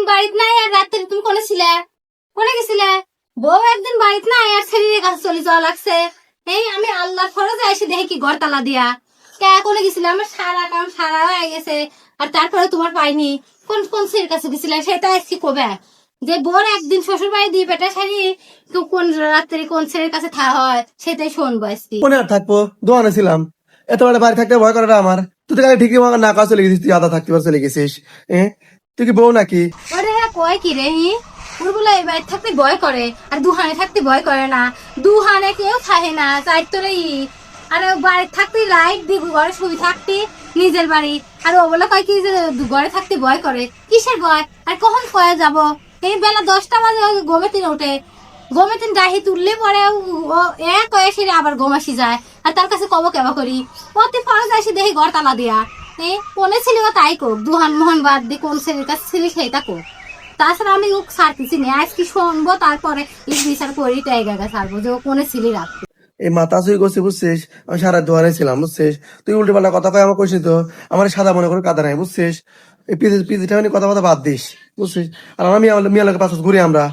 বাড়িতে নাই আর রাত্রে তুমি কোনে ছিলে? কোনে গেছিলে? বউ একদিন বাড়িতে নাই আর ছেলের কাছে চলে যাওয়া লাগছে। এই আমি আল্লাহর ফরজে এসে দেখি কি ঘর তালা দিয়া। কে কোনে গেছিলে? আমার সারা কাম সারা হয়ে গেছে আর তারপরে তোমার পাইনি। কোন কোন ছেলের কাছে গেছিলে সেটা এসছি কবে? যে বোর একদিন শ্বশুর বাড়ি দিয়ে পেটা সারি কোন রাত্রে কোন ছেলের কাছে থাকা হয় সেটাই শুনবো আজকে। কোনে আর থাকবো, দোকানে ছিলাম। এত বড় বাড়ি থাকতে ভয় করাটা আমার। তুই তো গাড়ি ঠিকই আমার না কাজ চলে গেছিস, তুই আদা থাকতে পার চলে গেছিস। তুই কি বউ নাকি? ওরে কয় কি রে ওরগুলো এই বাড়ি থাকতে ভয় করে আর দুহানে থাকতে ভয় করে না। দুহানে কেউ থাকে না চাই তোরে আর বাড়ি থাকতে লাইট দি ঘরে শুই থাকতি নিজের বাড়ি। আর ও বলে কয় কি যে ঘরে থাকতে ভয় করে, কিসের ভয়? আর কখন কয়ে যাব? এই বেলা 10টা বাজে গোমেতিন ওঠে, গোমেতিন ডাহি তুললে পরে ও এক কয়ে সে আবার গোমাসি যায়। আর তার কাছে কব কেবা করি অতি ফরজ আসি দেখি ঘর তালা দিয়া। কোনে ছিল তাই কোক, দুহান মোহন বাদ দি কোন ছেলের কাছে ছিল সেইটা কোক। তাছাড়া আমি ও ছাড়তেছি না, আজকে শুনবো তারপরে এই বিচার করি টাইগার ছাড়বো যে ও কোনে ছিলি রাখতো। এই মাথা চুই করছি বুঝছিস, আমি সারা দোয়ারে ছিলাম বুঝছিস। তুই উল্টো পাল্টা কথা কয় আমার কইছিস তো, আমার সাদা মনে করে কাদা নাই বুঝছিস। এই পিছিটা কথা কথা বাদ দিস বুঝছিস। আর আমি মিয়া লোকের পাশে ঘুরি আমরা।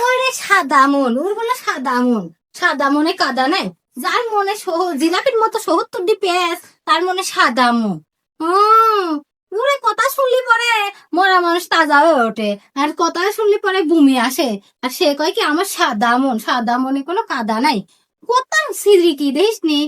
ওরে সাদা মন, ওর বলে সাদা মন, সাদা মনে কাদা নাই। যার মনে জিলাপির মতো 70টি পেঁয়াজ তার মনে সাদা মন। ওরে কথা শুনলি পরে মরা মানুষ তাজা হয়ে ওঠে আর কথা শুনলি পরে বমি আসে। আর সে কয় কি আমার সাদা মন, সাদা মনে কোনো কাদা নাই। কোথাও সিঁড়ি কি দেখিস নি?